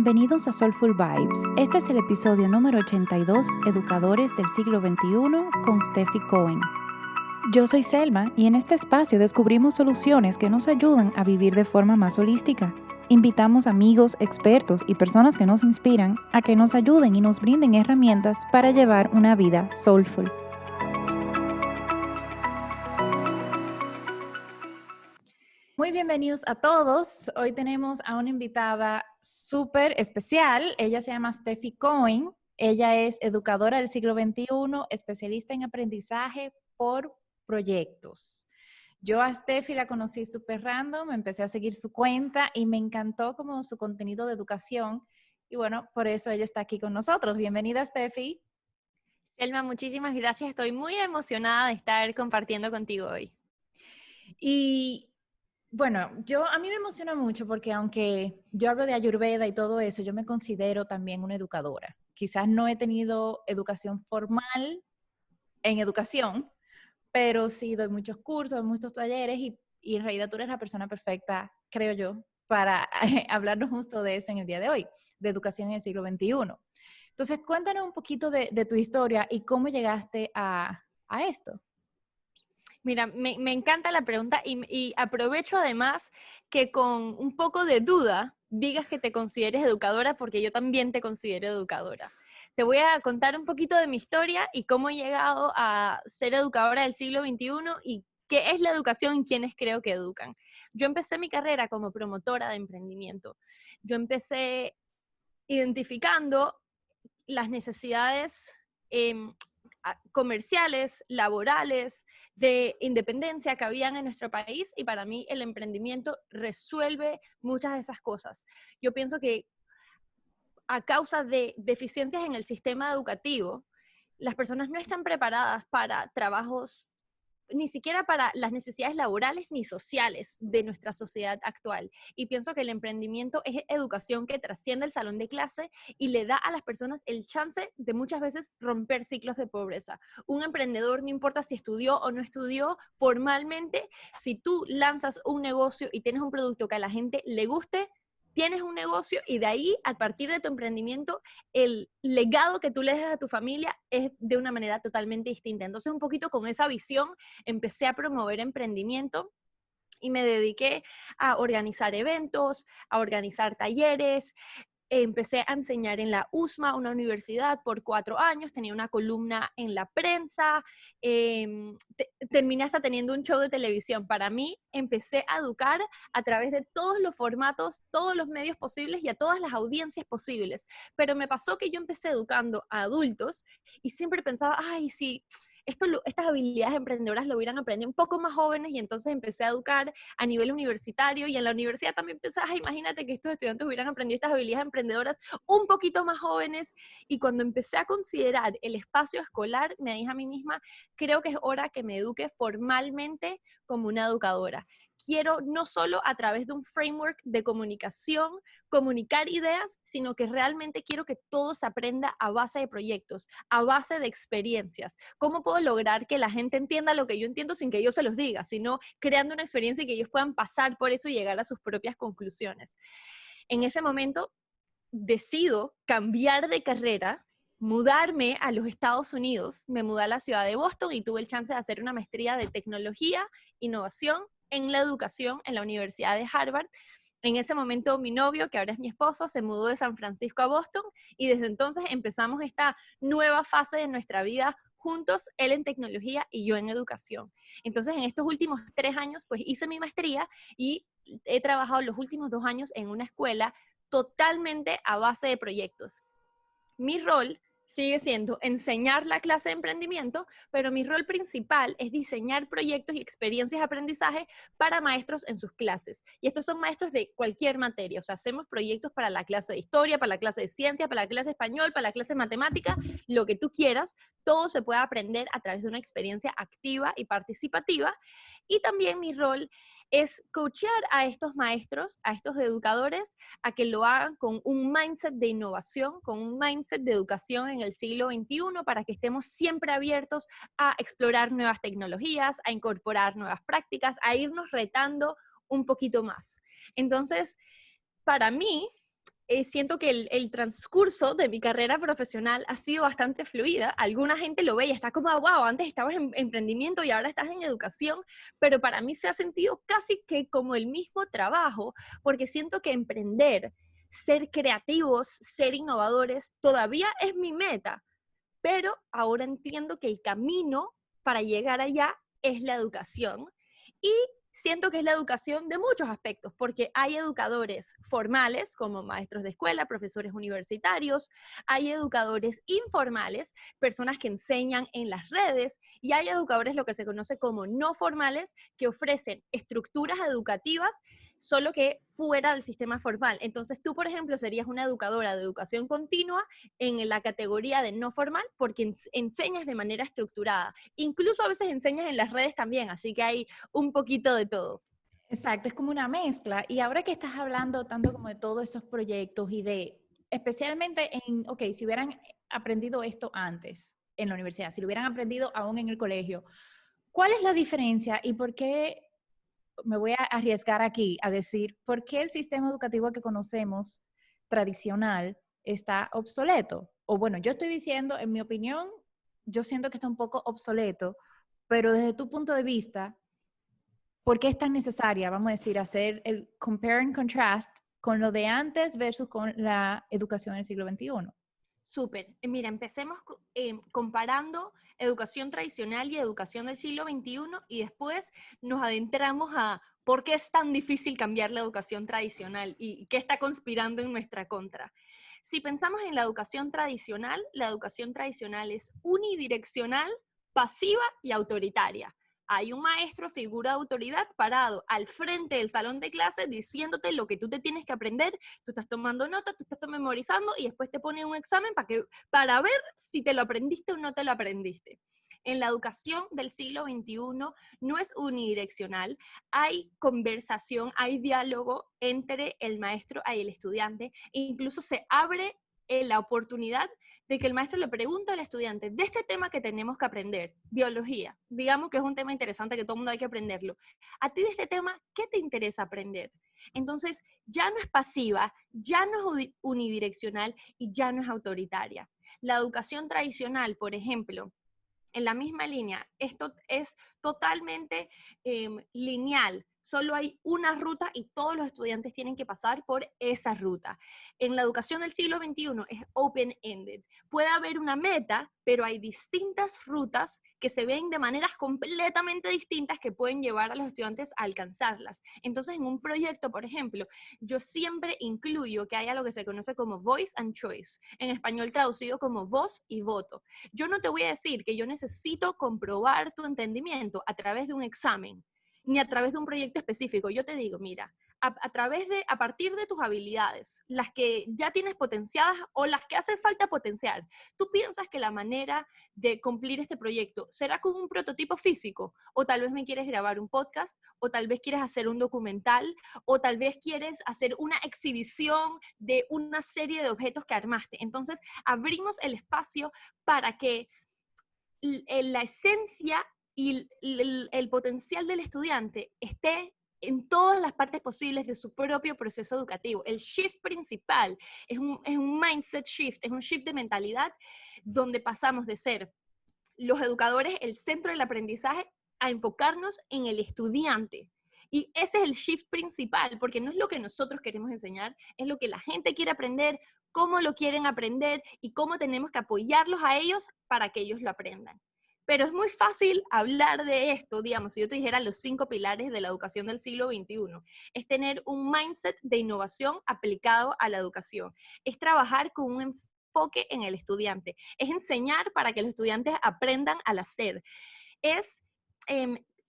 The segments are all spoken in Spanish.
Bienvenidos a Soulful Vibes. Este es el episodio número 82, Educadores del siglo XXI, con Steffi Cohen. Yo soy Selma y en este espacio descubrimos soluciones que nos ayudan a vivir de forma más holística. Invitamos amigos, expertos y personas que nos inspiran a que nos ayuden y nos brinden herramientas para llevar una vida soulful. Muy bienvenidos a todos. Hoy tenemos a una invitada súper especial. Ella se llama Steffi Cohen. Ella es educadora del siglo XXI, especialista en aprendizaje por proyectos. Yo a Steffi la conocí súper random, empecé a seguir su cuenta y me encantó como su contenido de educación. Y bueno, por eso ella está aquí con nosotros. Bienvenida, Steffi. Selma, muchísimas gracias. Estoy muy emocionada de estar compartiendo contigo hoy. Y bueno, a mí me emociona mucho porque aunque yo hablo de Ayurveda y todo eso, yo me considero también una educadora. Quizás no he tenido educación formal en educación, pero sí doy muchos cursos, muchos talleres y en realidad tú eres la persona perfecta, creo yo, para hablarnos justo de eso en el día de hoy, de educación en el siglo XXI. Entonces, cuéntanos un poquito de tu historia y cómo llegaste a esto. Mira, me encanta la pregunta y aprovecho además que con un poco de duda digas que te consideres educadora porque yo también te considero educadora. Te voy a contar un poquito de mi historia y cómo he llegado a ser educadora del siglo XXI y qué es la educación y quiénes creo que educan. Yo empecé mi carrera como promotora de emprendimiento. Yo empecé identificando las necesidades comerciales, laborales, de independencia que habían en nuestro país y para mí el emprendimiento resuelve muchas de esas cosas. Yo pienso que a causa de deficiencias en el sistema educativo, las personas no están preparadas para trabajos, ni siquiera para las necesidades laborales ni sociales de nuestra sociedad actual. Y pienso que el emprendimiento es educación que trasciende el salón de clase y le da a las personas el chance de muchas veces romper ciclos de pobreza. Un emprendedor, no importa si estudió o no estudió formalmente, si tú lanzas un negocio y tienes un producto que a la gente le guste, tienes un negocio y de ahí, a partir de tu emprendimiento, el legado que tú le dejas a tu familia es de una manera totalmente distinta. Entonces, un poquito con esa visión, empecé a promover emprendimiento y me dediqué a organizar eventos, a organizar talleres. Empecé a enseñar en la USMA, una universidad, por 4 años, tenía una columna en la prensa, terminé hasta teniendo un show de televisión. Para mí, empecé a educar a través de todos los formatos, todos los medios posibles y a todas las audiencias posibles. Pero me pasó que yo empecé educando a adultos y siempre pensaba, ay, sí, estas habilidades emprendedoras lo hubieran aprendido un poco más jóvenes y entonces empecé a educar a nivel universitario y en la universidad también pensaba, imagínate que estos estudiantes hubieran aprendido estas habilidades emprendedoras un poquito más jóvenes y cuando empecé a considerar el espacio escolar, me dije a mí misma, creo que es hora que me eduque formalmente como una educadora. Quiero no solo a través de un framework de comunicación, comunicar ideas, sino que realmente quiero que todo se aprenda a base de proyectos, a base de experiencias. ¿Cómo puedo lograr que la gente entienda lo que yo entiendo sin que yo se los diga, sino creando una experiencia y que ellos puedan pasar por eso y llegar a sus propias conclusiones? En ese momento decido cambiar de carrera, mudarme a los Estados Unidos, me mudé a la ciudad de Boston y tuve el chance de hacer una maestría de tecnología, innovación en la educación en la Universidad de Harvard. En ese momento mi novio, que ahora es mi esposo, se mudó de San Francisco a Boston y desde entonces empezamos esta nueva fase de nuestra vida juntos, él en tecnología y yo en educación. Entonces en estos últimos 3 años pues hice mi maestría y he trabajado los últimos 2 años en una escuela totalmente a base de proyectos. Mi rol sigue siendo enseñar la clase de emprendimiento, pero mi rol principal es diseñar proyectos y experiencias de aprendizaje para maestros en sus clases. Y estos son maestros de cualquier materia, o sea, hacemos proyectos para la clase de historia, para la clase de ciencia, para la clase de español, para la clase de matemática, lo que tú quieras, todo se puede aprender a través de una experiencia activa y participativa. Y también mi rol es coachear a estos maestros, a estos educadores, a que lo hagan con un mindset de innovación, con un mindset de educación en el siglo XXI, para que estemos siempre abiertos a explorar nuevas tecnologías, a incorporar nuevas prácticas, a irnos retando un poquito más. Entonces, para mí, siento que el transcurso de mi carrera profesional ha sido bastante fluida. Alguna gente lo ve y está como, wow, antes estabas en emprendimiento y ahora estás en educación, pero para mí se ha sentido casi que como el mismo trabajo, porque siento que emprender, ser creativos, ser innovadores, todavía es mi meta, pero ahora entiendo que el camino para llegar allá es la educación. Y siento que es la educación de muchos aspectos, porque hay educadores formales, como maestros de escuela, profesores universitarios, hay educadores informales, personas que enseñan en las redes, y hay educadores, lo que se conoce como no formales, que ofrecen estructuras educativas solo que fuera del sistema formal. Entonces tú, por ejemplo, serías una educadora de educación continua en la categoría de no formal porque enseñas de manera estructurada. Incluso a veces enseñas en las redes también, así que hay un poquito de todo. Exacto, es como una mezcla. Y ahora que estás hablando tanto como de todos esos proyectos y de, especialmente en, ok, si hubieran aprendido esto antes en la universidad, si lo hubieran aprendido aún en el colegio, ¿cuál es la diferencia y por qué me voy a arriesgar aquí a decir por qué el sistema educativo que conocemos tradicional está obsoleto? O bueno, yo estoy diciendo, en mi opinión, yo siento que está un poco obsoleto, pero desde tu punto de vista, ¿por qué es tan necesaria, vamos a decir, hacer el compare and contrast con lo de antes versus con la educación del siglo XXI? Súper. Mira, empecemos comparando educación tradicional y educación del siglo XXI y después nos adentramos a por qué es tan difícil cambiar la educación tradicional y qué está conspirando en nuestra contra. Si pensamos en la educación tradicional es unidireccional, pasiva y autoritaria. Hay un maestro, figura de autoridad, parado al frente del salón de clases diciéndote lo que tú te tienes que aprender. Tú estás tomando nota, tú estás memorizando y después te pone un examen para ver si te lo aprendiste o no te lo aprendiste. En la educación del siglo XXI no es unidireccional, hay conversación, hay diálogo entre el maestro y el estudiante, e incluso se abre la oportunidad de que el maestro le pregunte al estudiante de este tema que tenemos que aprender, biología, digamos que es un tema interesante que todo el mundo hay que aprenderlo. A ti de este tema, ¿qué te interesa aprender? Entonces, ya no es pasiva, ya no es unidireccional y ya no es autoritaria. La educación tradicional, por ejemplo, en la misma línea, esto es totalmente lineal. Solo hay una ruta y todos los estudiantes tienen que pasar por esa ruta. En la educación del siglo XXI es open-ended. Puede haber una meta, pero hay distintas rutas que se ven de maneras completamente distintas que pueden llevar a los estudiantes a alcanzarlas. Entonces, en un proyecto, por ejemplo, yo siempre incluyo que haya lo que se conoce como voice and choice, en español traducido como voz y voto. Yo no te voy a decir que yo necesito comprobar tu entendimiento a través de un examen, ni a través de un proyecto específico. Yo te digo, mira, a partir de tus habilidades, las que ya tienes potenciadas o las que hace falta potenciar, ¿tú piensas que la manera de cumplir este proyecto será con un prototipo físico? O tal vez me quieres grabar un podcast, o tal vez quieres hacer un documental, o tal vez quieres hacer una exhibición de una serie de objetos que armaste. Entonces, abrimos el espacio para que la esencia y el potencial del estudiante esté en todas las partes posibles de su propio proceso educativo. El shift principal es un mindset shift, es un shift de mentalidad donde pasamos de ser los educadores el centro del aprendizaje a enfocarnos en el estudiante. Y ese es el shift principal, porque no es lo que nosotros queremos enseñar, es lo que la gente quiere aprender, cómo lo quieren aprender y cómo tenemos que apoyarlos a ellos para que ellos lo aprendan. Pero es muy fácil hablar de esto, digamos, si yo te dijera los 5 pilares de la educación del siglo XXI, es tener un mindset de innovación aplicado a la educación, es trabajar con un enfoque en el estudiante, es enseñar para que los estudiantes aprendan al hacer, es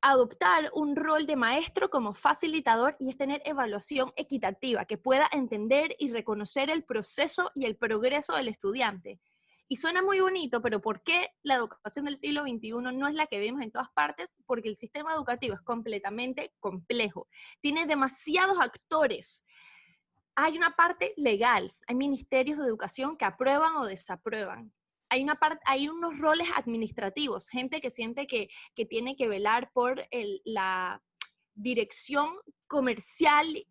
adoptar un rol de maestro como facilitador y es tener evaluación equitativa que pueda entender y reconocer el proceso y el progreso del estudiante. Y suena muy bonito, pero ¿por qué la educación del siglo XXI no es la que vemos en todas partes? Porque el sistema educativo es completamente complejo. Tiene demasiados actores. Hay una parte legal, hay ministerios de educación que aprueban o desaprueban. Hay unos roles administrativos, gente que siente que tiene que velar por la dirección comercial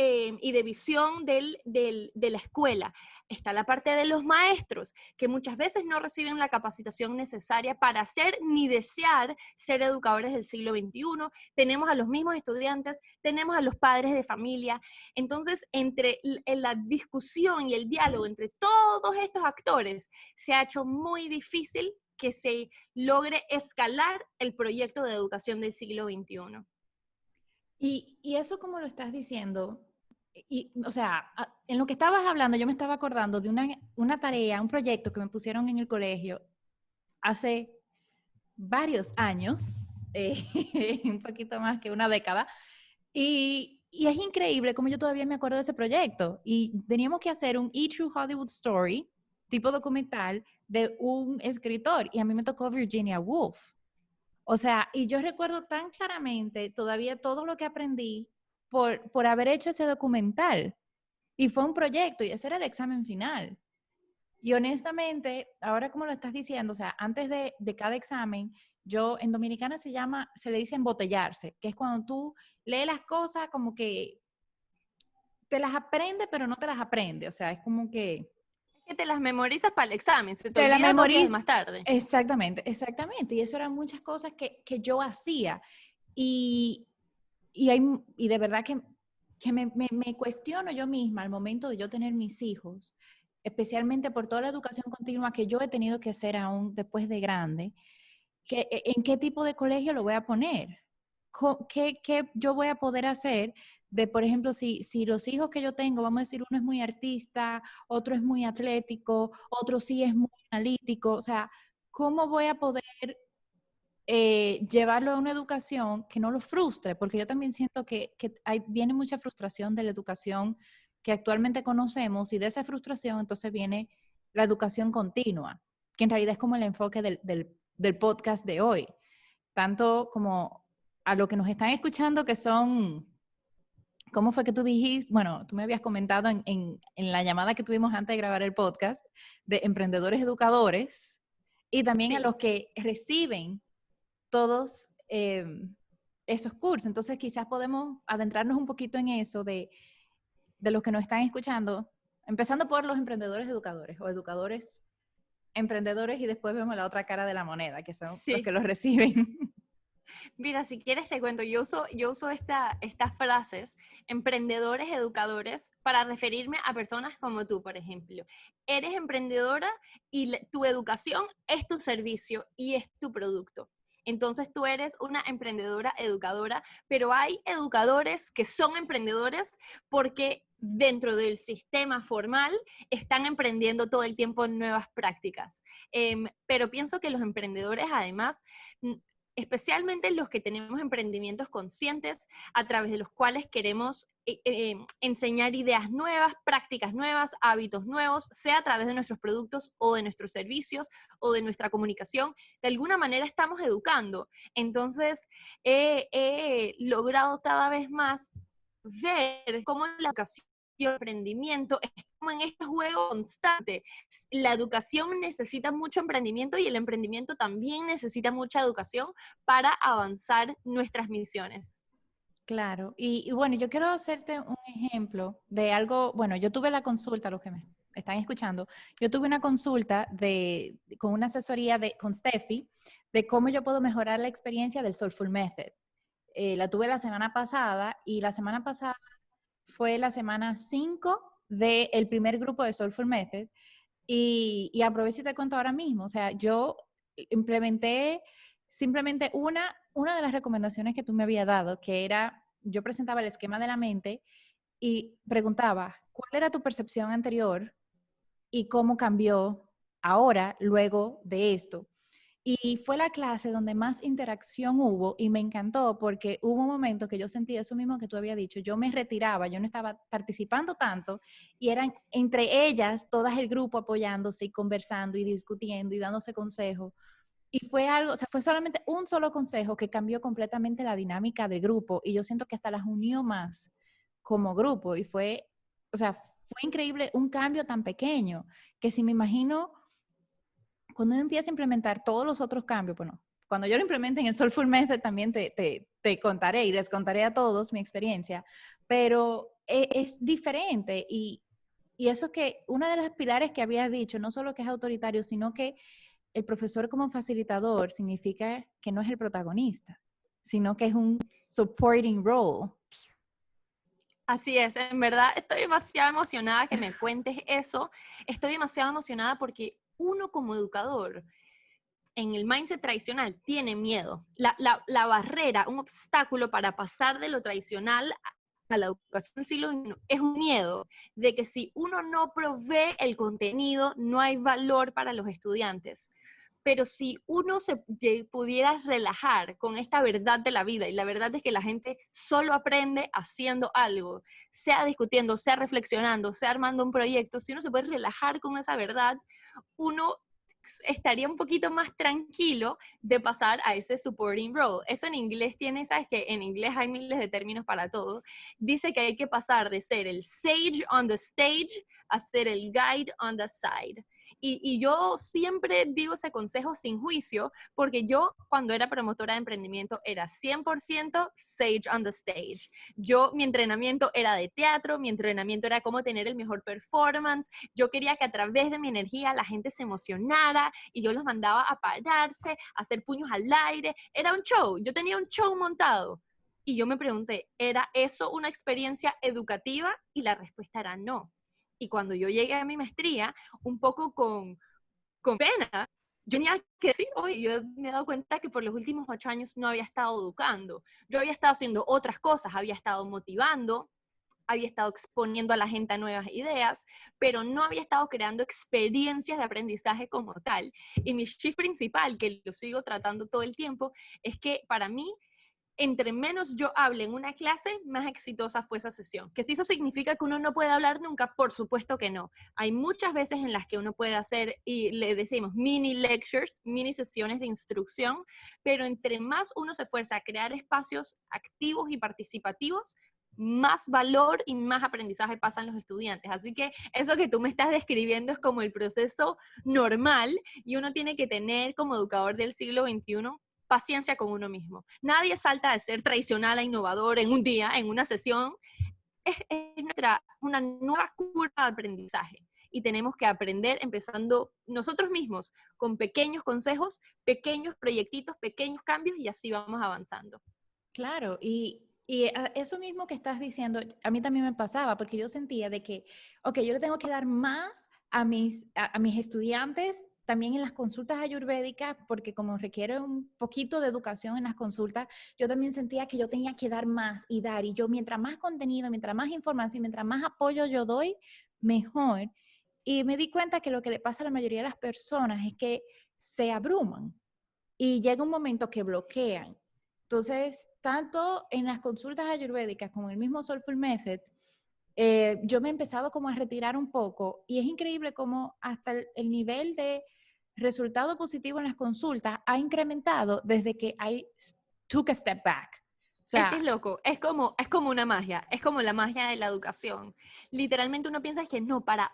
y de visión de la escuela. Está la parte de los maestros, que muchas veces no reciben la capacitación necesaria para ser ni desear ser educadores del siglo XXI. Tenemos a los mismos estudiantes, tenemos a los padres de familia. Entonces, entre la discusión y el diálogo entre todos estos actores, se ha hecho muy difícil que se logre escalar el proyecto de educación del siglo XXI. Y eso como lo estás diciendo, o sea, en lo que estabas hablando, yo me estaba acordando de una tarea, un proyecto que me pusieron en el colegio hace varios años, un poquito más que una década, y es increíble como yo todavía me acuerdo de ese proyecto. Y teníamos que hacer un E! True Hollywood Story, tipo documental, de un escritor, y a mí me tocó Virginia Woolf. O sea, y yo recuerdo tan claramente todavía todo lo que aprendí por haber hecho ese documental. Y fue un proyecto y ese era el examen final. Y honestamente, ahora como lo estás diciendo, o sea, antes de cada examen, yo en Dominicana se le dice embotellarse, que es cuando tú lees las cosas como que te las aprende, pero no te las aprende. O sea, es como que Que te las memorizas para el examen, se te te la olvida 2 días memorizas. más tarde. Exactamente, exactamente. Y eso eran muchas cosas que yo hacía. Y, y de verdad que me cuestiono yo misma al momento de yo tener mis hijos, especialmente por toda la educación continua que yo he tenido que hacer aún después de grande, en qué tipo de colegio lo voy a poner. ¿Qué yo voy a poder hacer de, por ejemplo, si los hijos que yo tengo, vamos a decir, uno es muy artista, otro es muy atlético, otro sí es muy analítico, o sea, ¿cómo voy a poder llevarlo a una educación que no lo frustre? Porque yo también siento que viene mucha frustración de la educación que actualmente conocemos y de esa frustración entonces viene la educación continua, que en realidad es como el enfoque del podcast de hoy, tanto como a lo que nos están escuchando que son, ¿cómo fue que tú dijiste? Bueno, tú me habías comentado en la llamada que tuvimos antes de grabar el podcast de emprendedores educadores y también a Sí. los que reciben todos esos cursos. Entonces quizás podemos adentrarnos un poquito en eso de los que nos están escuchando, empezando por los emprendedores educadores o educadores emprendedores y después vemos la otra cara de la moneda, que son los que Sí. los reciben. Mira, si quieres te cuento, yo uso estas frases, emprendedores, educadores, para referirme a personas como tú, por ejemplo. Eres emprendedora y tu educación es tu servicio y es tu producto. Entonces tú eres una emprendedora educadora, pero hay educadores que son emprendedores porque dentro del sistema formal están emprendiendo todo el tiempo nuevas prácticas. Pero pienso que los emprendedores además especialmente los que tenemos emprendimientos conscientes a través de los cuales queremos enseñar ideas nuevas, prácticas nuevas, hábitos nuevos, sea a través de nuestros productos o de nuestros servicios o de nuestra comunicación. De alguna manera estamos educando. Entonces, he logrado cada vez más ver cómo la educación y el emprendimiento es como en este juego constante. La educación necesita mucho emprendimiento y el emprendimiento también necesita mucha educación para avanzar nuestras misiones. Claro, y bueno, yo quiero hacerte un ejemplo de algo, bueno, yo tuve la consulta, los que me están escuchando, yo tuve una consulta con una asesoría con Steffi de cómo yo puedo mejorar la experiencia del Soulful Method. La tuve la semana pasada y la semana pasada fue la semana 5 del primer grupo de Soulful Method y aprovecho y te cuento ahora mismo, o sea, yo implementé simplemente una de las recomendaciones que tú me habías dado, que era, yo presentaba el esquema de la mente y preguntaba, ¿cuál era tu percepción anterior y cómo cambió ahora, luego de esto? Y fue la clase donde más interacción hubo y me encantó porque hubo un momento que yo sentí eso mismo que tú habías dicho. Yo me retiraba, yo no estaba participando tanto y eran entre ellas, todas el grupo apoyándose y conversando y discutiendo y dándose consejos. Y fue algo, o sea, fue solamente un solo consejo que cambió completamente la dinámica del grupo y yo siento que hasta las unió más como grupo y fue, o sea, fue increíble un cambio tan pequeño que si me imagino cuando uno empieza a implementar todos los otros cambios, bueno, cuando yo lo implemente en el Soulful Method también te contaré y les contaré a todos mi experiencia, pero es diferente y eso es que una de las pilares que había dicho, no solo que es autoritario, sino que el profesor como facilitador significa que no es el protagonista, sino que es un supporting role. Así es, en verdad estoy demasiado emocionada que me cuentes eso. Estoy demasiado emocionada porque uno como educador en el mindset tradicional tiene miedo. La barrera, un obstáculo para pasar de lo tradicional a la educación del siglo XXI es un miedo de que si uno no provee el contenido, no hay valor para los estudiantes. Pero si uno se pudiera relajar con esta verdad de la vida, y la verdad es que la gente solo aprende haciendo algo, sea discutiendo, sea reflexionando, sea armando un proyecto, si uno se puede relajar con esa verdad, uno estaría un poquito más tranquilo de pasar a ese supporting role. Eso en inglés tiene, sabes que en inglés hay miles de términos para todo. Dice que hay que pasar de ser el sage on the stage a ser el guide on the side. Y yo siempre digo ese consejo sin juicio, porque yo cuando era promotora de emprendimiento era 100% sage on the stage. Mi entrenamiento era de teatro, mi entrenamiento era cómo tener el mejor performance. Yo quería que a través de mi energía la gente se emocionara y yo los mandaba a pararse, a hacer puños al aire. Era un show, yo tenía un show montado. Y yo me pregunté, ¿era eso una experiencia educativa? Y la respuesta era no. Y cuando yo llegué a mi maestría, un poco con pena, yo tenía que decir, oye, yo me he dado cuenta que por los últimos 8 años no había estado educando. Yo había estado haciendo otras cosas, había estado motivando, había estado exponiendo a la gente a nuevas ideas, pero no había estado creando experiencias de aprendizaje como tal. Y mi shift principal, que lo sigo tratando todo el tiempo, es que para mí entre menos yo hable en una clase, más exitosa fue esa sesión. Que si eso significa que uno no puede hablar nunca, por supuesto que no. Hay muchas veces en las que uno puede hacer, y le decimos mini lectures, mini sesiones de instrucción, pero entre más uno se esfuerza a crear espacios activos y participativos, más valor y más aprendizaje pasan los estudiantes. Así que eso que tú me estás describiendo es como el proceso normal y uno tiene que tener como educador del siglo XXI paciencia con uno mismo. Nadie salta de ser tradicional a innovador en un día, en una sesión. Es una nueva curva de aprendizaje y tenemos que aprender empezando nosotros mismos con pequeños consejos, pequeños proyectitos, pequeños cambios y así vamos avanzando. Claro, y eso mismo que estás diciendo, a mí también me pasaba, porque yo sentía de que, ok, yo le tengo que dar más a mis estudiantes, también en las consultas ayurvédicas, porque como requiere un poquito de educación en las consultas, yo también sentía que yo tenía que dar más y dar, y yo mientras más contenido, mientras más información, mientras más apoyo yo doy, mejor. Y me di cuenta que lo que le pasa a la mayoría de las personas es que se abruman y llega un momento que bloquean. Entonces, tanto en las consultas ayurvédicas como en el mismo Soulful Method, yo me he empezado como a retirar un poco y es increíble cómo hasta el nivel de resultado positivo en las consultas ha incrementado desde que I took a step back. O Es que sea, es loco, es como una magia, es como la magia de la educación. Literalmente uno piensa que no, para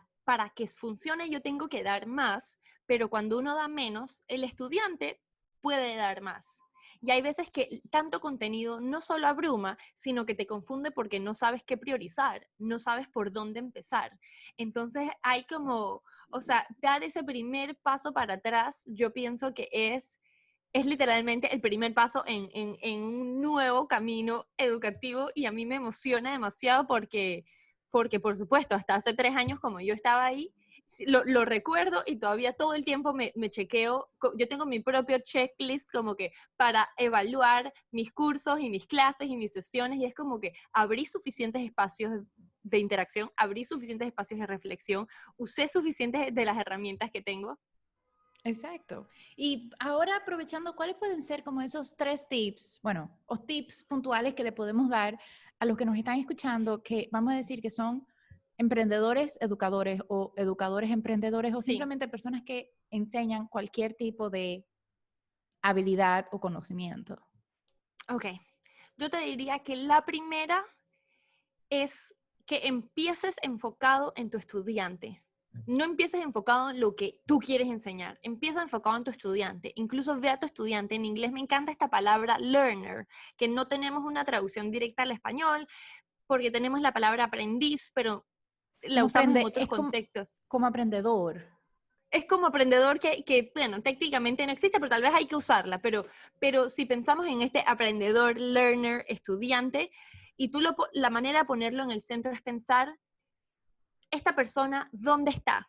que funcione yo tengo que dar más, pero cuando uno da menos, el estudiante puede dar más. Y hay veces que tanto contenido no solo abruma, sino que te confunde porque no sabes qué priorizar, no sabes por dónde empezar. Entonces hay como, o sea, dar ese primer paso para atrás, yo pienso que es literalmente el primer paso en un nuevo camino educativo y a mí me emociona demasiado porque por supuesto, hasta hace 3 años como yo estaba ahí, lo recuerdo y todavía todo el tiempo me chequeo, yo tengo mi propio checklist como que para evaluar mis cursos y mis clases y mis sesiones y es como que abrí suficientes espacios de interacción, abrí suficientes espacios de reflexión, usé suficientes de las herramientas que tengo. exacto. Y ahora aprovechando, ¿cuáles pueden ser como esos 3 tips, bueno, o tips puntuales que le podemos dar a los que nos están escuchando, que vamos a decir que son emprendedores, educadores o educadores, emprendedores o Sí, simplemente personas que enseñan cualquier tipo de habilidad o conocimiento? ok. Yo te diría que la primera es que empieces enfocado en tu estudiante. No empieces enfocado en lo que tú quieres enseñar. Empieza enfocado en tu estudiante. Incluso ve a tu estudiante. En inglés me encanta esta palabra learner, que no tenemos una traducción directa al español. porque tenemos la palabra aprendiz, pero la Como usamos en aprende, otros contextos. como aprendedor. Es como aprendedor bueno, técnicamente no existe, pero tal vez hay que usarla. Pero si pensamos en este aprendedor, learner, estudiante, y la manera de ponerlo en el centro es pensar, esta persona, ¿dónde está?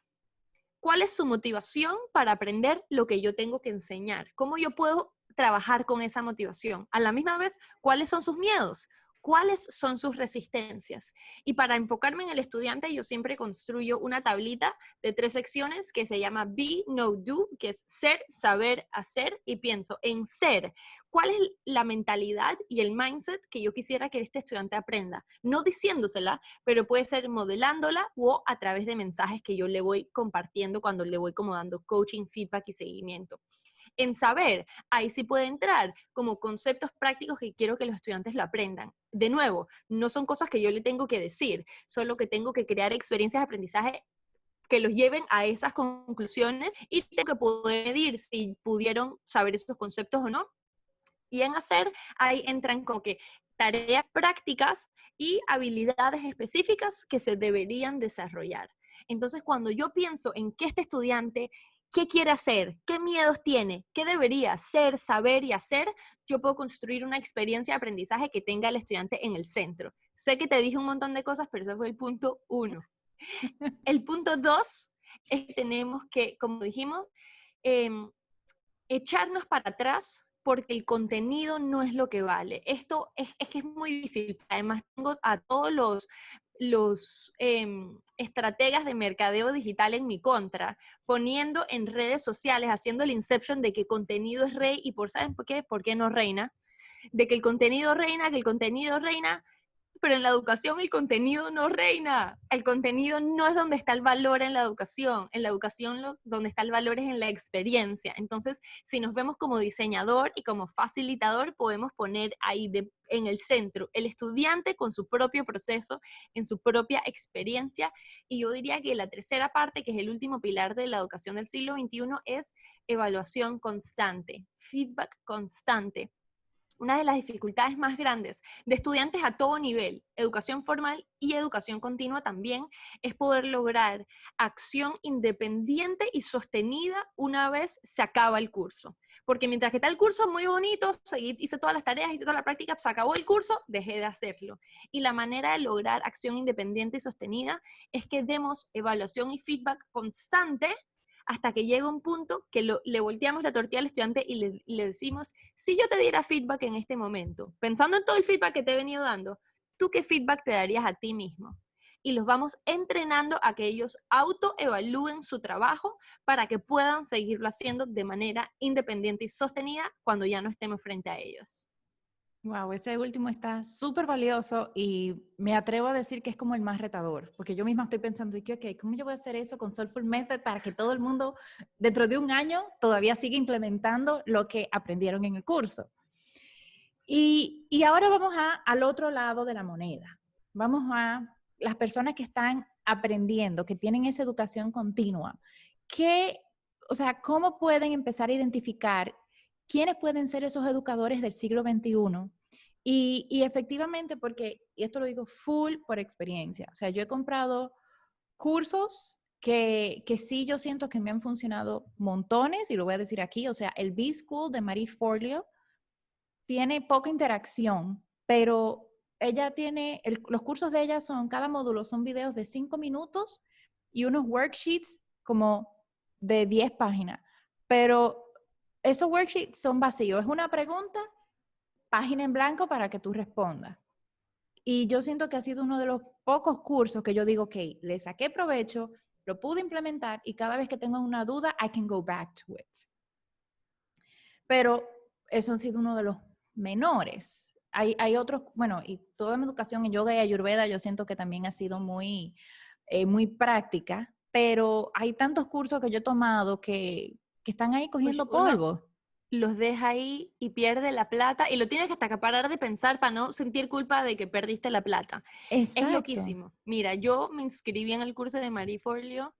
¿Cuál es su motivación para aprender lo que yo tengo que enseñar? ¿Cómo yo puedo trabajar con esa motivación? A la misma vez, ¿cuáles son sus miedos? ¿Cuáles son sus resistencias? Y para enfocarme en el estudiante, yo siempre construyo una tablita de 3 secciones que se llama Be, Know, Do, que es ser, saber, hacer, y pienso en ser. ¿Cuál es la mentalidad y el mindset que yo quisiera que este estudiante aprenda? No diciéndosela, pero puede ser modelándola o a través de mensajes que yo le voy compartiendo cuando le voy como dando coaching, feedback y seguimiento. En saber, ahí sí puede entrar como conceptos prácticos que quiero que los estudiantes lo aprendan. De nuevo, no son cosas que yo le tengo que decir, solo que tengo que crear experiencias de aprendizaje que los lleven a esas conclusiones y tengo que poder medir si pudieron saber esos conceptos o no. Y en hacer, ahí entran como que tareas prácticas y habilidades específicas que se deberían desarrollar. Entonces, cuando yo pienso en que este estudiante, qué quiere hacer, qué miedos tiene, qué debería hacer, saber y hacer, yo puedo construir una experiencia de aprendizaje que tenga al estudiante en el centro. Sé que te dije un montón de cosas, pero ese fue el punto 1. El punto 2 es que tenemos que, como dijimos, echarnos para atrás porque el contenido no es lo que vale. Esto es que es muy difícil. Además, tengo a todos los estrategas de mercadeo digital en mi contra, poniendo en redes sociales, haciendo el inception de que contenido es rey y ¿saben por qué? ¿Por qué no reina? De que el contenido reina, pero en la educación el contenido no reina. El contenido no es donde está el valor en la educación. En la educación donde está el valor es en la experiencia. Entonces, si nos vemos como diseñador y como facilitador, podemos poner ahí en el centro el estudiante con su propio proceso, en su propia experiencia. Y yo diría que la tercera parte, que es el último pilar de la educación del siglo XXI, es evaluación constante, feedback constante. Una de las dificultades más grandes de estudiantes a todo nivel, educación formal y educación continua también, es poder lograr acción independiente y sostenida una vez se acaba el curso. Porque mientras que está el curso muy bonito, hice todas las tareas, hice toda la práctica, se acabó el curso, dejé de hacerlo. Y la manera de lograr acción independiente y sostenida es que demos evaluación y feedback constante hasta que llega un punto que le volteamos la tortilla al estudiante y le decimos, si yo te diera feedback en este momento, pensando en todo el feedback que te he venido dando, ¿tú qué feedback te darías a ti mismo? Y los vamos entrenando a que ellos autoevalúen su trabajo para que puedan seguirlo haciendo de manera independiente y sostenida cuando ya no estemos frente a ellos. Wow, ese último está súper valioso y me atrevo a decir que es como el más retador, porque yo misma estoy pensando, ok, ¿cómo yo voy a hacer eso con Soulful Method para que todo el mundo dentro de un año todavía siga implementando lo que aprendieron en el curso? Y ahora vamos al otro lado de la moneda. Vamos a las personas que están aprendiendo, que tienen esa educación continua. ¿Cómo pueden empezar a identificar quiénes pueden ser esos educadores del siglo XXI? Y efectivamente, y esto lo digo full por experiencia, o sea, yo he comprado cursos que sí yo siento que me han funcionado montones, y lo voy a decir aquí, o sea, el B-School de Marie Forleo tiene poca interacción, pero ella tiene, los cursos de ella cada módulo son videos de 5 minutos y unos worksheets como de 10 páginas, pero esos worksheets son vacíos, es una pregunta, página en blanco para que tú respondas. Y yo siento que ha sido uno de los pocos cursos que yo digo, ok, le saqué provecho, lo pude implementar y cada vez que tengo una duda, I can go back to it. Pero eso ha sido uno de los menores. Hay otros, bueno, y toda mi educación en yoga y ayurveda yo siento que también ha sido muy práctica, pero hay tantos cursos que yo he tomado que están ahí cogiendo Uno polvo. los deja ahí y pierde la plata y lo tienes que hasta que parar de pensar para no sentir culpa de que perdiste la plata. Es Exacto. loquísimo. Mira, yo me inscribí en el curso de Marie Forleo,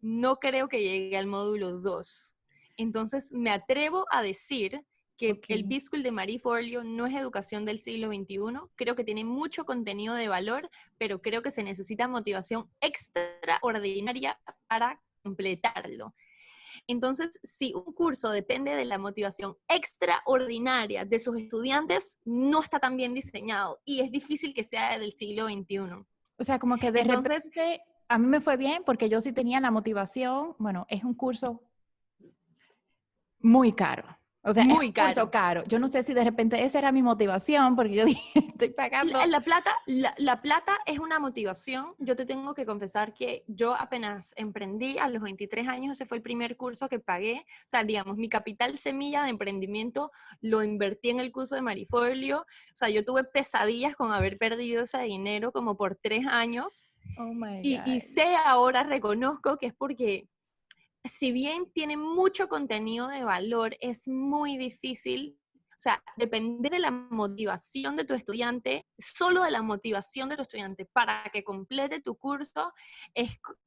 no creo que llegue al módulo 2. Entonces me atrevo a decir que el B-School de Marie Forleo no es educación del siglo XXI. Creo que tiene mucho contenido de valor, pero creo que se necesita motivación extraordinaria para completarlo. Entonces, si un curso depende de la motivación extraordinaria de sus estudiantes, no está tan bien diseñado y es difícil que sea del siglo XXI. O sea, como que de Entonces, repente a mí me fue bien porque yo sí tenía la motivación. Bueno, es un curso muy caro. O sea, es muy un curso caro. caro. Yo no sé si de repente esa era mi motivación porque yo dije, estoy pagando. La plata es una motivación. Yo te tengo que confesar que yo apenas emprendí a los 23 años, ese fue el primer curso que pagué. O sea, digamos, mi capital semilla de emprendimiento lo invertí en el curso de Marie Forleo. O sea, yo tuve pesadillas con haber perdido ese dinero como por 3 años. Oh my Y God. sé ahora, reconozco que es porque si bien tiene mucho contenido de valor, es muy difícil, o sea, depende de la motivación de tu estudiante, solo de la motivación de tu estudiante para que complete tu curso,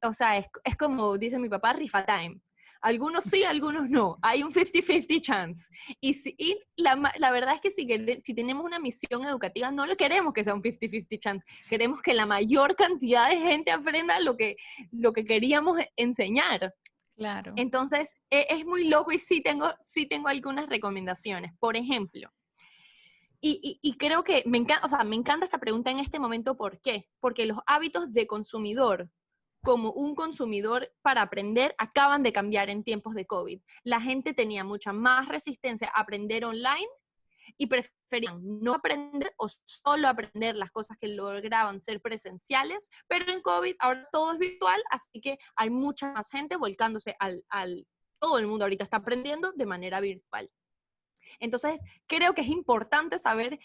o sea, es como dice mi papá, rifa time. Algunos sí, algunos no. Hay un 50-50 chance. Y la verdad es que si tenemos una misión educativa, no lo queremos que sea un 50-50 chance. Queremos que la mayor cantidad de gente aprenda lo que queríamos enseñar. Claro. Entonces, es muy loco y sí tengo algunas recomendaciones. Por ejemplo, y creo que me encanta, o sea, me encanta esta pregunta en este momento. ¿Por qué? Porque los hábitos de consumidor, como un consumidor para aprender, acaban de cambiar en tiempos de COVID. La gente tenía mucha más resistencia a aprender online y preferían no aprender o solo aprender las cosas que lograban ser presenciales, pero en COVID ahora todo es virtual, así que hay mucha más gente volcándose todo el mundo ahorita está aprendiendo de manera virtual. Entonces, creo que es importante saber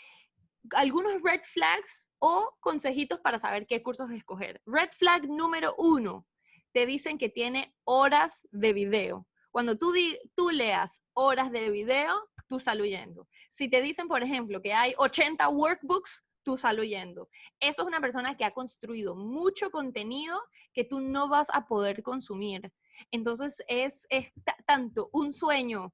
algunos red flags o consejitos para saber qué cursos escoger. Red flag número 1, te dicen que tiene horas de video. Cuando tú leas horas de video, tú sal huyendo. Si te dicen, por ejemplo, que hay 80 workbooks, tú sal huyendo. Eso es una persona que ha construido mucho contenido que tú no vas a poder consumir. Entonces, es tanto un sueño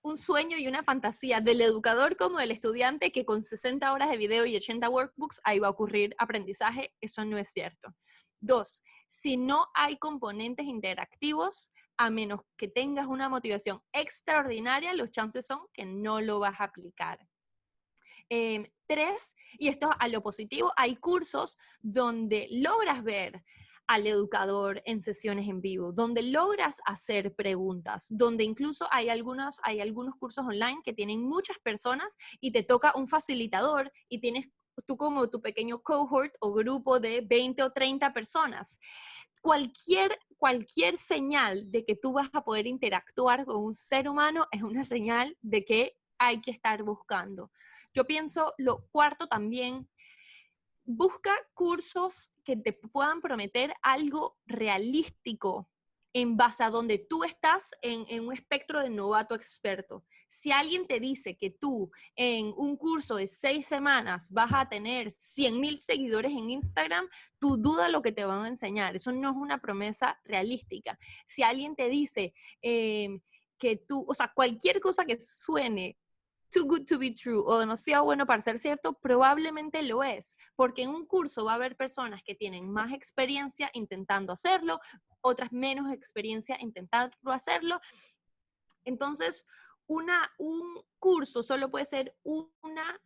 y una fantasía del educador como del estudiante que con 60 horas de video y 80 workbooks ahí va a ocurrir aprendizaje. Eso no es cierto. 2, si no hay componentes interactivos, a menos que tengas una motivación extraordinaria, los chances son que no lo vas a aplicar. 3, y esto a lo positivo, hay cursos donde logras ver al educador en sesiones en vivo, donde logras hacer preguntas, donde incluso hay algunos cursos online que tienen muchas personas y te toca un facilitador y tienes tú como tu pequeño cohort o grupo de 20 o 30 personas. Cualquier señal de que tú vas a poder interactuar con un ser humano es una señal de que hay que estar buscando. Yo pienso, lo cuarto también, busca cursos que te puedan prometer algo realístico en base a donde tú estás en un espectro de novato experto. Si alguien te dice que tú en un curso de 6 semanas vas a tener 100,000 seguidores en Instagram, tú duda lo que te van a enseñar. Eso no es una promesa realística. Si alguien te dice que tú, o sea, cualquier cosa que suene too good to be true o demasiado bueno para ser cierto, probablemente lo es, porque en un curso va a haber personas que tienen más experiencia intentando hacerlo, otras menos experiencia intentando hacerlo. Entonces, un curso solo puede ser una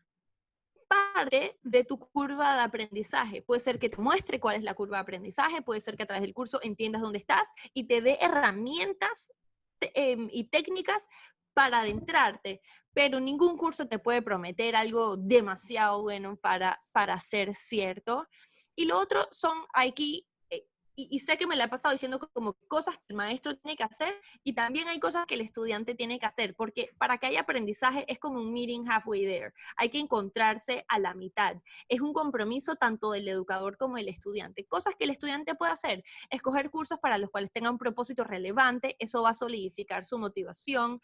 parte de tu curva de aprendizaje. Puede ser que te muestre cuál es la curva de aprendizaje, puede ser que a través del curso entiendas dónde estás y te dé herramientas y técnicas para adentrarte, pero ningún curso te puede prometer algo demasiado bueno para ser cierto. Y lo otro son aquí, y sé que me la he pasado diciendo como cosas que el maestro tiene que hacer y también hay cosas que el estudiante tiene que hacer, porque para que haya aprendizaje es como un meeting halfway there, hay que encontrarse a la mitad. Es un compromiso tanto del educador como del estudiante. Cosas que el estudiante puede hacer, escoger cursos para los cuales tenga un propósito relevante, eso va a solidificar su motivación.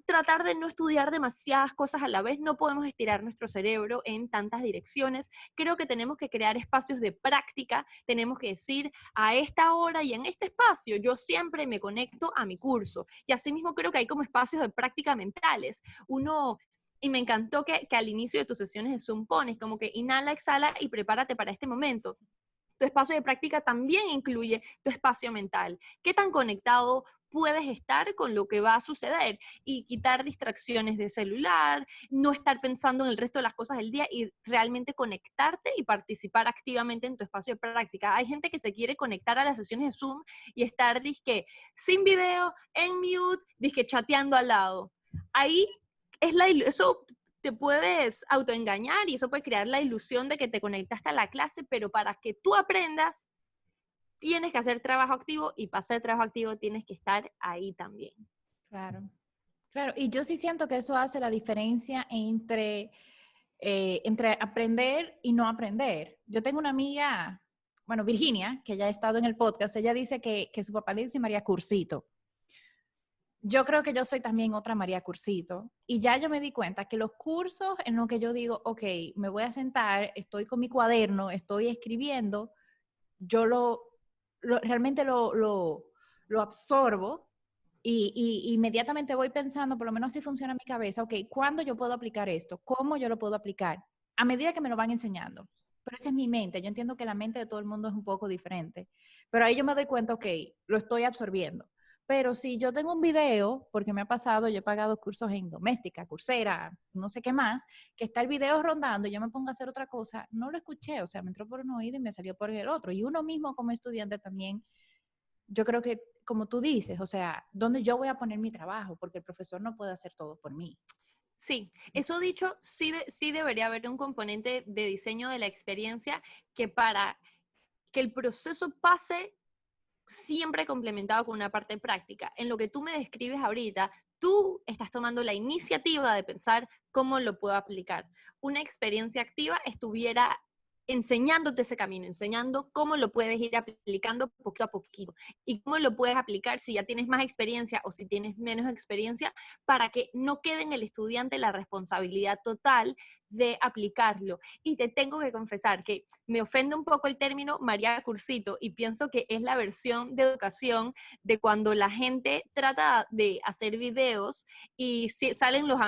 tratar de no estudiar demasiadas cosas a la vez. No podemos estirar nuestro cerebro en tantas direcciones. Creo que tenemos que crear espacios de práctica. Tenemos que decir, a esta hora y en este espacio yo siempre me conecto a mi curso. Y asimismo creo que hay como espacios de práctica mentales. Y me encantó que al inicio de tus sesiones de Zoom pones como que inhala, exhala y prepárate para este momento. Tu espacio de práctica también incluye tu espacio mental. ¿Qué tan conectado puedes estar con lo que va a suceder? Y quitar distracciones de celular, no estar pensando en el resto de las cosas del día y realmente conectarte y participar activamente en tu espacio de práctica. Hay gente que se quiere conectar a las sesiones de Zoom y estar, dizque, sin video, en mute, dizque, chateando al lado. Ahí eso te puedes autoengañar y eso puede crear la ilusión de que te conectaste a la clase, pero para que tú aprendas, tienes que hacer trabajo activo y para hacer trabajo activo tienes que estar ahí también. Claro, claro. Y yo sí siento que eso hace la diferencia entre aprender y no aprender. Yo tengo una amiga, bueno, Virginia, que ya ha estado en el podcast, ella dice que su papá le dice María Cursito. Yo creo que yo soy también otra María Cursito. Y ya yo me di cuenta que los cursos en los que yo digo, ok, me voy a sentar, estoy con mi cuaderno, estoy escribiendo, yo realmente lo absorbo y inmediatamente voy pensando, por lo menos así funciona mi cabeza, ok, ¿cuándo yo puedo aplicar esto? ¿Cómo yo lo puedo aplicar? A medida que me lo van enseñando. Pero esa es mi mente. Yo entiendo que la mente de todo el mundo es un poco diferente. Pero ahí yo me doy cuenta, ok, lo estoy absorbiendo. Pero si yo tengo un video, porque me ha pasado, yo he pagado cursos en Doméstica, Coursera, no sé qué más, que está el video rondando y yo me pongo a hacer otra cosa, no lo escuché, o sea, me entró por un oído y me salió por el otro. Y uno mismo como estudiante también, yo creo que, como tú dices, o sea, ¿dónde yo voy a poner mi trabajo? Porque el profesor no puede hacer todo por mí. Sí, eso dicho, sí debería haber un componente de diseño de la experiencia que para que el proceso pase siempre complementado con una parte práctica. En lo que tú me describes ahorita, tú estás tomando la iniciativa de pensar cómo lo puedo aplicar. Una experiencia activa estuviera enseñándote ese camino, enseñando cómo lo puedes ir aplicando poquito a poquito y cómo lo puedes aplicar si ya tienes más experiencia o si tienes menos experiencia para que no quede en el estudiante la responsabilidad total de aplicarlo. Y te tengo que confesar que me ofende un poco el término María Cursito y pienso que es la versión de educación de cuando la gente trata de hacer videos y salen los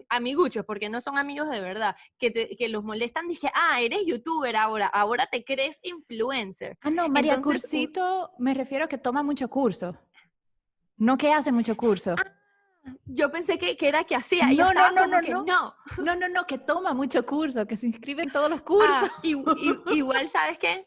amiguchos, porque no son amigos de verdad, que los molestan. Dije, eres youtuber ahora te crees influencer. Ah, no, María Entonces, Cursito, me refiero a que toma mucho curso, no que hace mucho curso. yo pensé que era que hacía, y yo No, no, estaba no, como no, que no. no. No, no, no, que toma mucho curso, que se inscribe en todos los cursos. Igual, ¿sabes qué?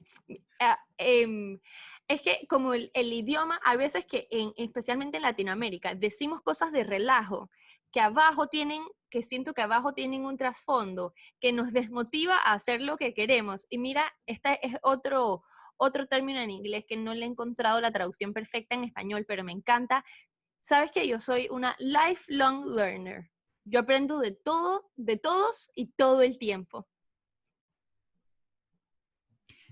Es que como el idioma, a veces que especialmente en Latinoamérica, decimos cosas de relajo, que siento que abajo tienen un trasfondo, que nos desmotiva a hacer lo que queremos. Y mira, este es otro término en inglés que no le he encontrado la traducción perfecta en español, pero me encanta. Sabes que yo soy una lifelong learner. Yo aprendo de todo, de todos y todo el tiempo.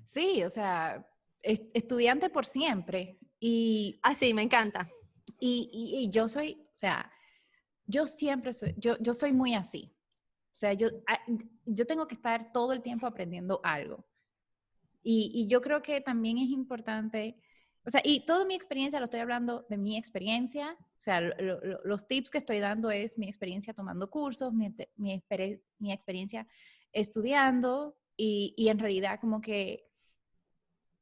Sí, o sea, estudiante por siempre. Así, me encanta. Y yo soy, o sea, yo siempre soy, yo soy muy así. O sea, yo tengo que estar todo el tiempo aprendiendo algo. Y yo creo que también es importante, o sea, y toda mi experiencia, lo estoy hablando de mi experiencia, o sea, los tips que estoy dando es mi experiencia tomando cursos, mi experiencia estudiando y en realidad como que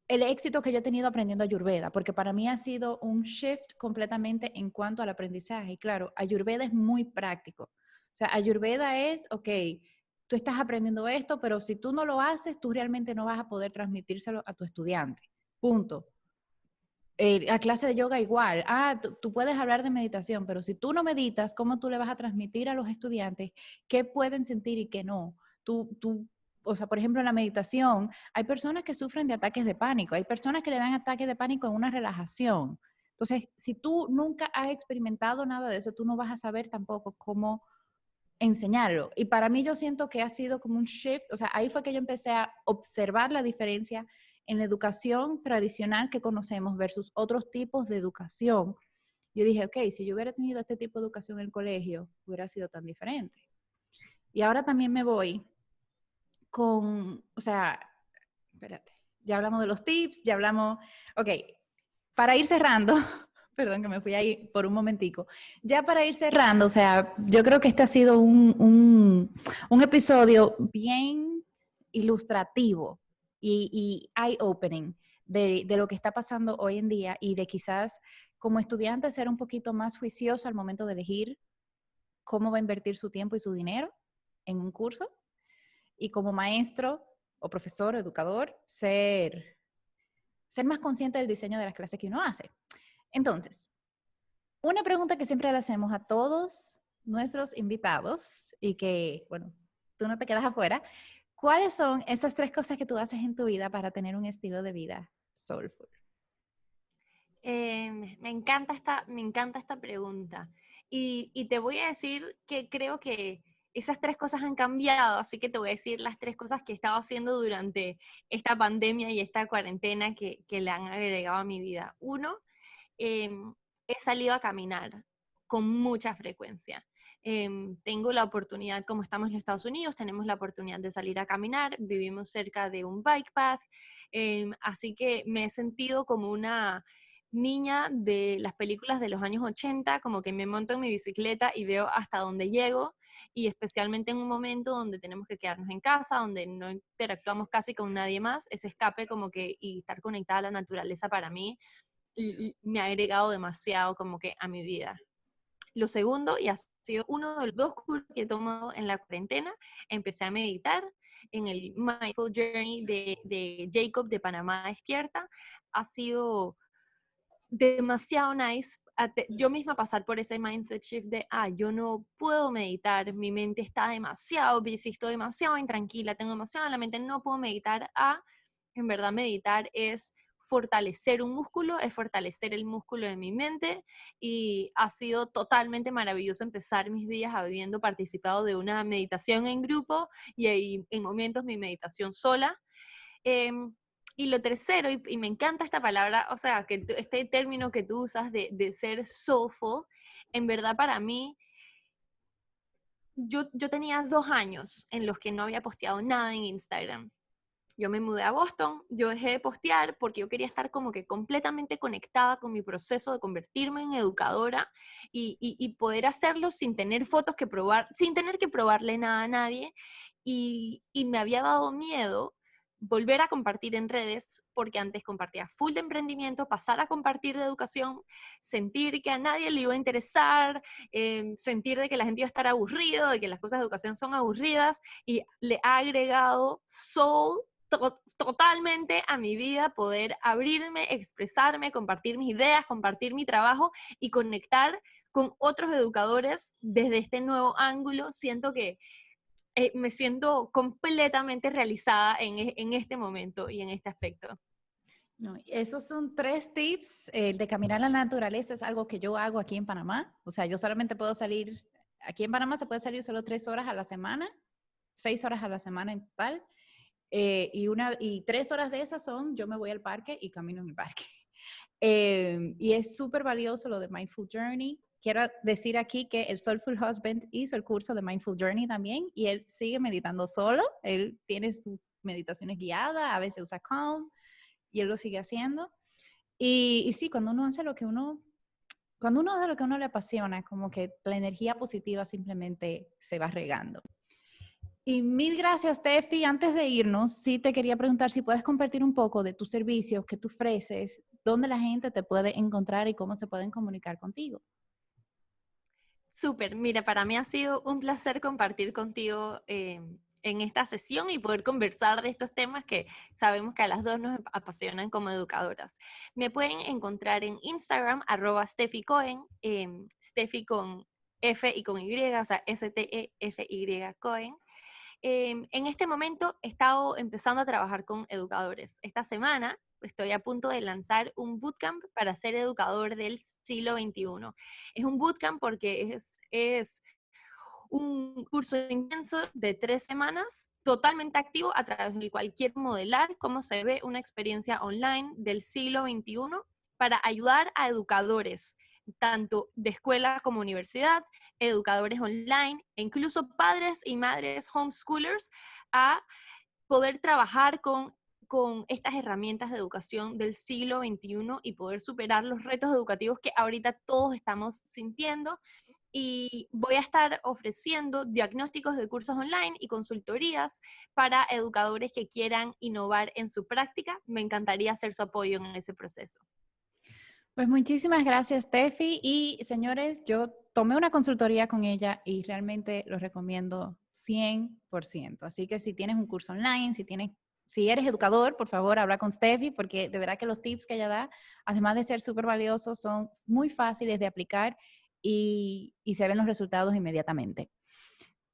el éxito que yo he tenido aprendiendo Ayurveda, porque para mí ha sido un shift completamente en cuanto al aprendizaje. Y claro, Ayurveda es muy práctico. O sea, Ayurveda es, ok, tú estás aprendiendo esto, pero si tú no lo haces, tú realmente no vas a poder transmitírselo a tu estudiante. Punto. La clase de yoga igual. Tú puedes hablar de meditación, pero si tú no meditas, ¿cómo tú le vas a transmitir a los estudiantes qué pueden sentir y qué no? O sea, por ejemplo, en la meditación, hay personas que sufren de ataques de pánico, hay personas que le dan ataques de pánico en una relajación. Entonces, si tú nunca has experimentado nada de eso, tú no vas a saber tampoco cómo enseñarlo. Y para mí yo siento que ha sido como un shift, o sea, ahí fue que yo empecé a observar la diferencia en la educación tradicional que conocemos versus otros tipos de educación. yo dije, ok, si yo hubiera tenido este tipo de educación en el colegio, hubiera sido tan diferente. Y ahora también me voy con, o sea, espérate, ya hablamos de los tips, ya hablamos, ok, para ir cerrando, perdón que me fui ahí por un momentico, ya para ir cerrando, o sea, yo creo que este ha sido un episodio bien ilustrativo y eye-opening de lo que está pasando hoy en día y de quizás como estudiante ser un poquito más juicioso al momento de elegir cómo va a invertir su tiempo y su dinero en un curso y como maestro o profesor o educador ser más consciente del diseño de las clases que uno hace. Entonces, una pregunta que siempre le hacemos a todos nuestros invitados y que, bueno, tú no te quedas afuera, ¿cuáles son esas 3 cosas que tú haces en tu vida para tener un estilo de vida soulful? Me encanta esta pregunta. Y te voy a decir que creo que esas 3 cosas han cambiado, así que te voy a decir las 3 cosas que he estado haciendo durante esta pandemia y esta cuarentena que le han agregado a mi vida. Uno, he salido a caminar con mucha frecuencia. Tengo la oportunidad, como estamos en Estados Unidos, tenemos la oportunidad de salir a caminar, vivimos cerca de un bike path, así que me he sentido como una niña de las películas de los años 80, como que me monto en mi bicicleta y veo hasta dónde llego, y especialmente en un momento donde tenemos que quedarnos en casa, donde no interactuamos casi con nadie más, ese escape como que y estar conectada a la naturaleza para mí y me ha agregado demasiado como que a mi vida. Lo segundo, y ha sido uno de los 2 cursos que he tomado en la cuarentena, empecé a meditar en el Mindful Journey de Jacob de Panamá Despierta. Ha sido demasiado nice. Yo misma pasar por ese mindset shift de, yo no puedo meditar, mi mente está demasiado busy, estoy demasiado intranquila, tengo demasiado en la mente, no puedo meditar. En verdad meditar es fortalecer un músculo, es fortalecer el músculo de mi mente, y ha sido totalmente maravilloso empezar mis días habiendo participado de una meditación en grupo y ahí, en momentos mi meditación sola. Y lo tercero, y me encanta esta palabra, o sea, que este término que tú usas de ser soulful, en verdad para mí, yo tenía 2 años en los que no había posteado nada en Instagram. Yo me mudé a Boston, yo dejé de postear porque yo quería estar como que completamente conectada con mi proceso de convertirme en educadora y poder hacerlo sin tener fotos que probar, sin tener que probarle nada a nadie. Y me había dado miedo volver a compartir en redes, porque antes compartía full de emprendimiento, pasar a compartir de educación, sentir que a nadie le iba a interesar, sentir de que la gente iba a estar aburrido, de que las cosas de educación son aburridas, y le ha agregado soul totalmente a mi vida, poder abrirme, expresarme, compartir mis ideas, compartir mi trabajo y conectar con otros educadores desde este nuevo ángulo. Siento que me siento completamente realizada en este momento y en este aspecto. No, esos son 3 tips. El de caminar a la naturaleza es algo que yo hago aquí en Panamá. O sea, yo solamente puedo salir, aquí en Panamá se puede salir solo 3 horas a la semana, 6 horas a la semana en total. Y 3 horas de esas son, yo me voy al parque y camino en el parque. Y es súper valioso lo de Mindful Journey. Quiero decir aquí que el Soulful Husband hizo el curso de Mindful Journey también y él sigue meditando solo. Él tiene sus meditaciones guiadas, a veces usa Calm y él lo sigue haciendo. Y sí, cuando uno hace lo que cuando uno hace lo que a uno le apasiona, como que la energía positiva simplemente se va regando. Y mil gracias, Tefi. Antes de irnos, sí te quería preguntar si puedes compartir un poco de tus servicios que tú ofreces, dónde la gente te puede encontrar y cómo se pueden comunicar contigo. Súper, mira, para mí ha sido un placer compartir contigo en esta sesión y poder conversar de estos temas que sabemos que a las dos nos apasionan como educadoras. Me pueden encontrar en Instagram, @Steffi Cohen, Steffi con F y con Y, o sea, STEFY Cohen. En este momento he estado empezando a trabajar con educadores. Esta semana estoy a punto de lanzar un bootcamp para ser educador del siglo XXI. Es un bootcamp porque es un curso intenso de 3 semanas, totalmente activo, a través del cual quiero modelar cómo se ve una experiencia online del siglo XXI para ayudar a educadores tanto de escuela como universidad, educadores online e incluso padres y madres homeschoolers a poder trabajar con estas herramientas de educación del siglo XXI y poder superar los retos educativos que ahorita todos estamos sintiendo. Y voy a estar ofreciendo diagnósticos de cursos online y consultorías para educadores que quieran innovar en su práctica. Me encantaría hacer su apoyo en ese proceso. Pues muchísimas gracias, Tefi. Y señores, yo tomé una consultoría con ella y realmente lo recomiendo 100%. Así que si tienes un curso online, si eres educador, por favor, habla con Steffi, porque de verdad que los tips que ella da, además de ser súper valiosos, son muy fáciles de aplicar y se ven los resultados inmediatamente.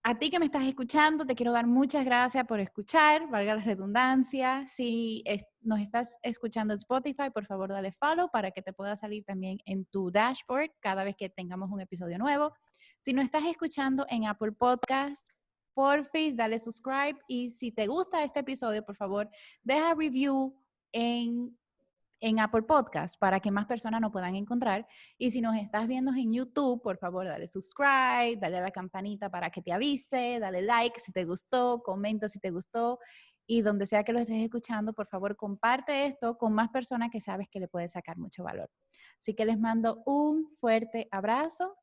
A ti que me estás escuchando, te quiero dar muchas gracias por escuchar, valga la redundancia. Si nos estás escuchando en Spotify, por favor dale follow para que te pueda salir también en tu dashboard cada vez que tengamos un episodio nuevo. Si nos estás escuchando en Apple Podcast, porfis, dale subscribe. Y si te gusta este episodio, por favor, deja review en Apple Podcast para que más personas nos puedan encontrar. Y si nos estás viendo en YouTube, por favor, dale subscribe, dale a la campanita para que te avise, dale like si te gustó, comenta si te gustó. Y donde sea que lo estés escuchando, por favor, comparte esto con más personas que sabes que le puede sacar mucho valor. Así que les mando un fuerte abrazo.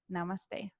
Namaste.